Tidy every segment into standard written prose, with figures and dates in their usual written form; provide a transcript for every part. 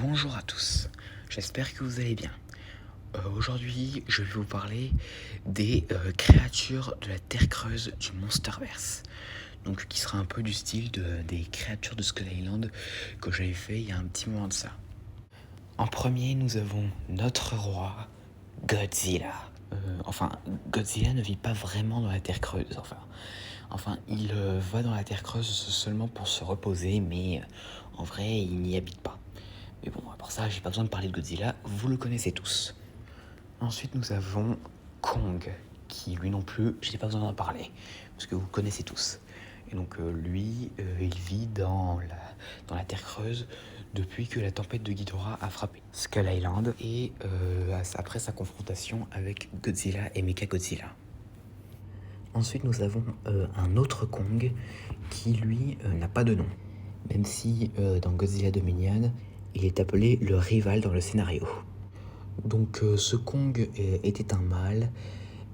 Bonjour à tous, j'espère que vous allez bien. Aujourd'hui, je vais vous parler des créatures de la Terre creuse du Monsterverse. Donc, qui sera un peu du style des créatures de Skull Island que j'avais fait il y a un petit moment de ça. En premier, nous avons notre roi, Godzilla. Godzilla ne vit pas vraiment dans la Terre creuse. Enfin, il va dans la Terre creuse seulement pour se reposer, mais en vrai, il n'y habite pas. Mais bon, à part ça, j'ai pas besoin de parler de Godzilla, vous le connaissez tous. Ensuite, nous avons Kong, qui lui non plus, je n'ai pas besoin d'en parler, parce que vous connaissez tous. Et donc lui, il vit dans la Terre creuse depuis que la tempête de Ghidorah a frappé Skull Island et après sa confrontation avec Godzilla et Mechagodzilla. Ensuite, nous avons un autre Kong qui, lui, n'a pas de nom. Même si, dans Godzilla Dominion, il est appelé le rival dans le scénario. Donc, ce Kong était un mâle,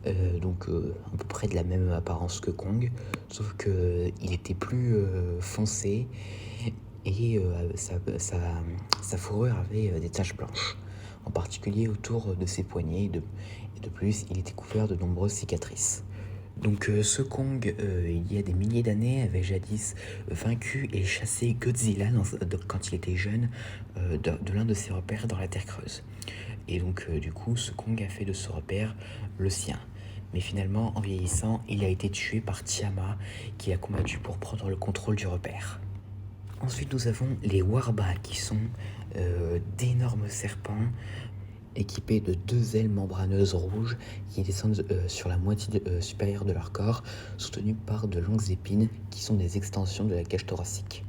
à peu près de la même apparence que Kong, sauf qu'il était plus foncé et sa fourrure avait des taches blanches, en particulier autour de ses poignets, et de plus, il était couvert de nombreuses cicatrices. Donc ce Kong, il y a des milliers d'années, avait jadis vaincu et chassé Godzilla quand il était jeune de l'un de ses repères dans la Terre creuse. Et donc du coup, ce Kong a fait de ce repère le sien. Mais finalement, en vieillissant, il a été tué par Tiama, qui a combattu pour prendre le contrôle du repère. Ensuite, nous avons les Warbas, qui sont d'énormes serpents équipés de 2 ailes membraneuses rouges qui descendent sur la moitié supérieure de leur corps, soutenues par de longues épines qui sont des extensions de la cage thoracique.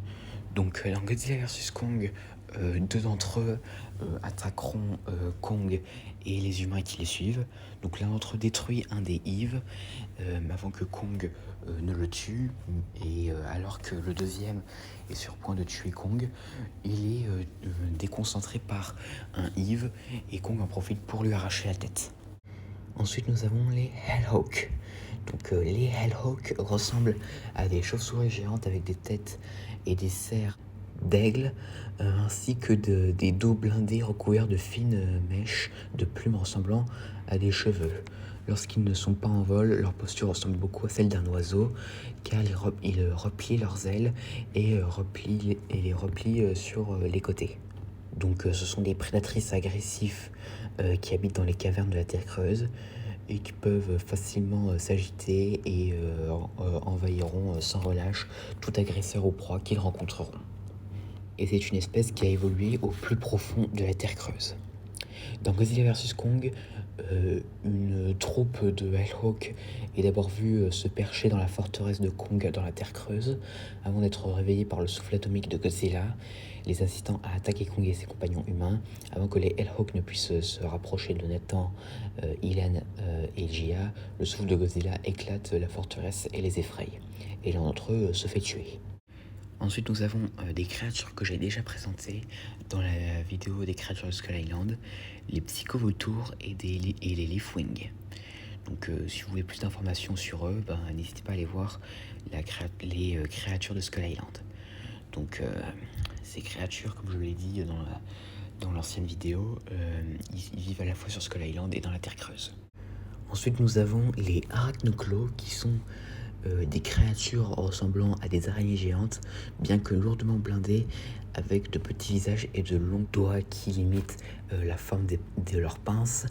Donc dans Godzilla vs Kong, 2 d'entre eux attaqueront Kong et les humains qui les suivent. Donc l'un d'entre eux détruit un des Eve avant que Kong ne le tue, et alors que le deuxième est sur point de tuer Kong, il est déconcentré par un Eve et Kong en profite pour lui arracher la tête. Ensuite, nous avons les Hellhawk. Donc les Hellhawk ressemblent à des chauves-souris géantes avec des têtes et des serres d'aigle, ainsi que des dos blindés recouverts de fines mèches de plumes ressemblant à des cheveux. Lorsqu'ils ne sont pas en vol, leur posture ressemble beaucoup à celle d'un oiseau, car ils replient leurs ailes et les replient sur les côtés. Donc ce sont des prédatrices agressifs qui habitent dans les cavernes de la Terre creuse et qui peuvent facilement s'agiter et envahiront sans relâche tout agresseur ou proie qu'ils rencontreront. Et c'est une espèce qui a évolué au plus profond de la Terre creuse. Dans Godzilla vs Kong, une troupe de Hellhawk est d'abord vue se percher dans la forteresse de Kong dans la Terre creuse, avant d'être réveillée par le souffle atomique de Godzilla, les incitant à attaquer Kong et ses compagnons humains, avant que les Hellhawk ne puissent se rapprocher de Nathan, Ilan et Jia. Le souffle de Godzilla éclate la forteresse et les effraie, et l'un d'entre eux se fait tuer. Ensuite, nous avons des créatures que j'ai déjà présentées dans la vidéo des créatures de Skull Island, les Psychovautours et les Leafwing. Donc si vous voulez plus d'informations sur eux, n'hésitez pas à aller voir les créatures de Skull Island. Donc ces créatures, comme je l'ai dit dans l'ancienne vidéo, ils vivent à la fois sur Skull Island et dans la Terre creuse. Ensuite, nous avons les Arachnoclaws, qui sont des créatures ressemblant à des araignées géantes, bien que lourdement blindées, avec de petits visages et de longs doigts qui imitent la forme de leurs pinces,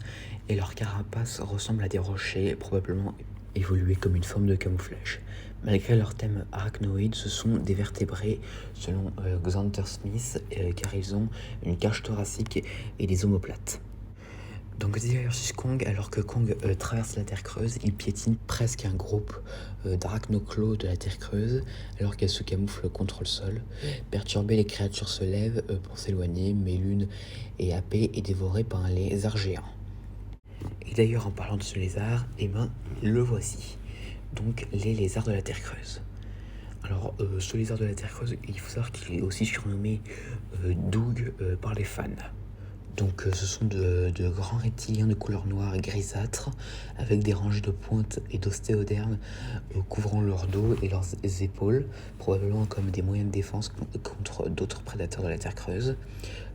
et leur carapace ressemble à des rochers, probablement évolués comme une forme de camouflage. Malgré leur thème arachnoïde, ce sont des vertébrés selon Xander Smith, car ils ont une cage thoracique et des omoplates. Dans Godzilla vs Kong, alors que Kong traverse la Terre creuse, il piétine presque un groupe d'arachnoclaws de la Terre creuse, alors qu'elle se camoufle contre le sol. Perturbées, les créatures se lèvent pour s'éloigner, mais l'une est happée et dévorée par un lézard géant. Et d'ailleurs, en parlant de ce lézard, le voici. Donc, les lézards de la Terre creuse. Alors, ce lézard de la Terre creuse, il faut savoir qu'il est aussi surnommé Doug par les fans. Donc ce sont de grands reptiliens de couleur noire et grisâtre, avec des rangées de pointes et d'ostéodermes couvrant leur dos et leurs épaules, probablement comme des moyens de défense contre d'autres prédateurs de la terre creuse.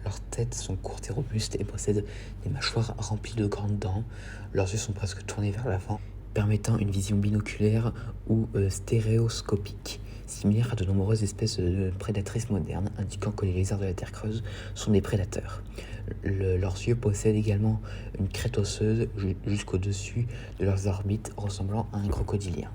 Leurs têtes sont courtes et robustes et possèdent des mâchoires remplies de grandes dents. Leurs yeux sont presque tournés vers l'avant, permettant une vision binoculaire ou stéréoscopique, similaire à de nombreuses espèces de prédatrices modernes, indiquant que les lézards de la terre creuse sont des prédateurs. Leurs yeux possèdent également une crête osseuse jusqu'au-dessus de leurs orbites, ressemblant à un crocodilien.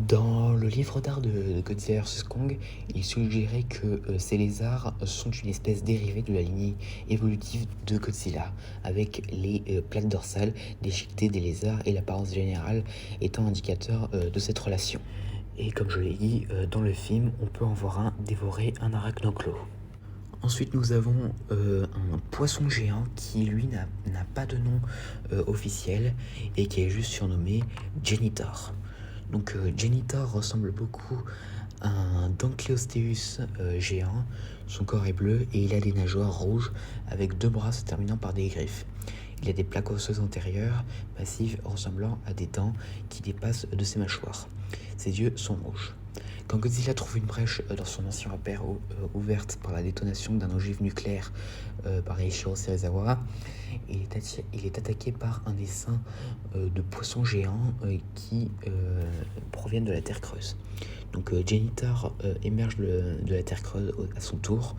Dans le livre d'art de Godzilla vs Kong, il suggérait que ces lézards sont une espèce dérivée de la lignée évolutive de Godzilla, avec les plaques dorsales déchiquetées des lézards et l'apparence générale étant indicateur de cette relation. Et comme je l'ai dit, dans le film, on peut en voir un dévorer un arachnoclo. Ensuite, nous avons un poisson géant qui, lui, n'a pas de nom officiel et qui est juste surnommé Genitor. Donc, Genitor ressemble beaucoup à un Dancleosteus géant. Son corps est bleu et il a des nageoires rouges avec 2 bras se terminant par des griffes. Il a des plaques osseuses antérieures massives ressemblant à des dents qui dépassent de ses mâchoires. Ses yeux sont rouges. Quand Godzilla trouve une brèche dans son ancien repère ouverte par la détonation d'un ogive nucléaire par Eiichiro Serizawa, il est attaqué par un essaim de poissons géants qui proviennent de la Terre creuse. Donc Genitor émerge de la Terre creuse à son tour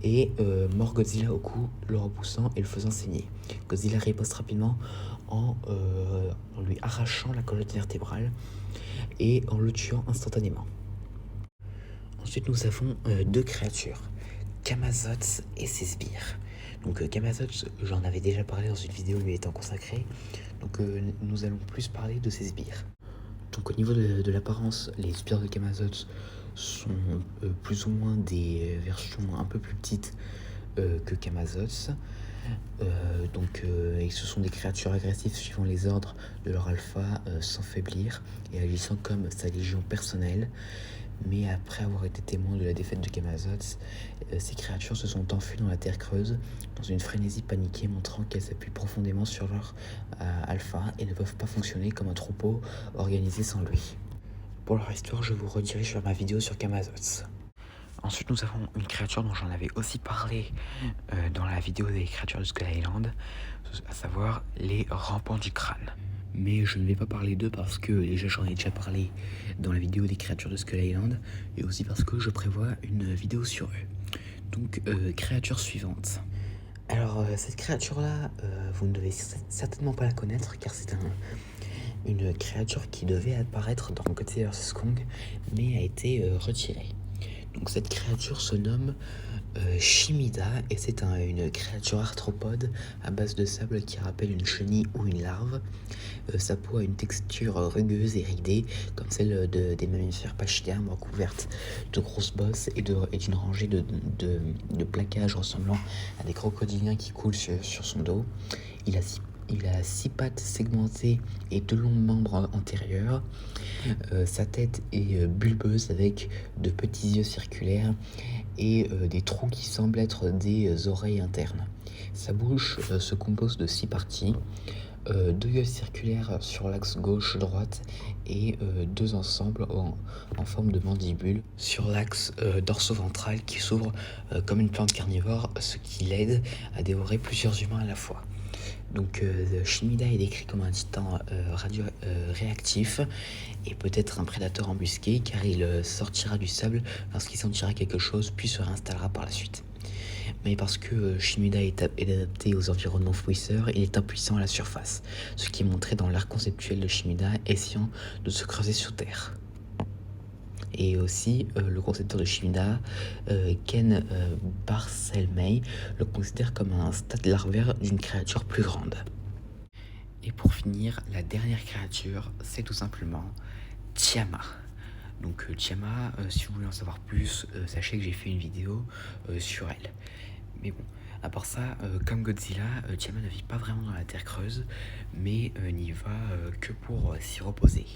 et mord Godzilla au cou, le repoussant et le faisant saigner. Godzilla riposte rapidement en lui arrachant la colonne vertébrale et en le tuant instantanément. Ensuite, nous avons 2 créatures, Camazotz et ses sbires. Donc Camazotz, j'en avais déjà parlé dans une vidéo lui étant consacrée, donc nous allons plus parler de ses sbires. Donc au niveau de l'apparence, les sbires de Camazotz sont plus ou moins des versions un peu plus petites que Camazotz. Et ce sont des créatures agressives suivant les ordres de leur alpha sans faiblir et agissant comme sa légion personnelle. Mais après avoir été témoin de la défaite de Camazotz, ces créatures se sont enfuies dans la terre creuse, dans une frénésie paniquée montrant qu'elles s'appuient profondément sur leur alpha et ne peuvent pas fonctionner comme un troupeau organisé sans lui. Pour leur histoire, je vous redirige vers ma vidéo sur Camazotz. Ensuite, nous avons une créature dont j'en avais aussi parlé dans la vidéo des créatures de Skull Island, à savoir les rampants du crâne. Mais je ne vais pas parler d'eux parce que déjà j'en ai déjà parlé dans la vidéo des créatures de Skull Island et aussi parce que je prévois une vidéo sur eux. Donc, créature suivante. Alors, cette créature-là, vous ne devez certainement pas la connaître car c'est une créature qui devait apparaître dans Godzilla vs Kong mais a été retirée. Donc cette créature se nomme Shimida et c'est une créature arthropode à base de sable qui rappelle une chenille ou une larve. Sa peau a une texture rugueuse et ridée comme celle des mammifères pachydermes recouvertes de grosses bosses et d'une rangée de plaquages ressemblant à des crocodiliens qui coulent sur son dos. Il a 6 pattes segmentées et 2 longs membres antérieurs. Sa tête est bulbeuse avec de petits yeux circulaires et des trous qui semblent être des oreilles internes. Sa bouche se compose de 6 parties, 2 yeux circulaires sur l'axe gauche-droite et 2 ensembles en forme de mandibule sur l'axe dorso-ventral qui s'ouvre comme une plante carnivore, ce qui l'aide à plusieurs humains à la fois. Donc Shimida est décrit comme un titan réactif et peut-être un prédateur embusqué car il sortira du sable lorsqu'il sentira quelque chose puis se réinstallera par la suite. Mais parce que Shimida est adapté aux environnements fouisseurs, il est impuissant à la surface, ce qui est montré dans l'art conceptuel de Shimida essayant de se creuser sous terre. Et aussi, le concepteur de Shimida, Ken Barselmey, le considère comme un stade larvaire d'une créature plus grande. Et pour finir, la dernière créature, c'est tout simplement Tiamat. Donc Tiamat, si vous voulez en savoir plus, sachez que j'ai fait une vidéo sur elle. Mais bon, à part ça, comme Godzilla, Tiamat ne vit pas vraiment dans la terre creuse, mais n'y va que pour s'y reposer.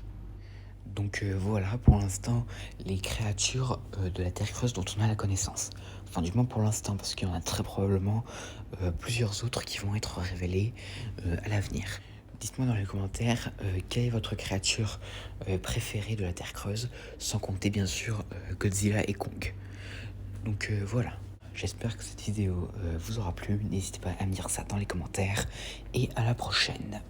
Voilà pour l'instant les créatures de la Terre creuse dont on a la connaissance. Enfin du moins pour l'instant parce qu'il y en a très probablement plusieurs autres qui vont être révélées à l'avenir. Dites-moi dans les commentaires quelle est votre créature préférée de la Terre creuse, sans compter bien sûr Godzilla et Kong. Voilà, j'espère que cette vidéo vous aura plu, n'hésitez pas à me dire ça dans les commentaires et à la prochaine.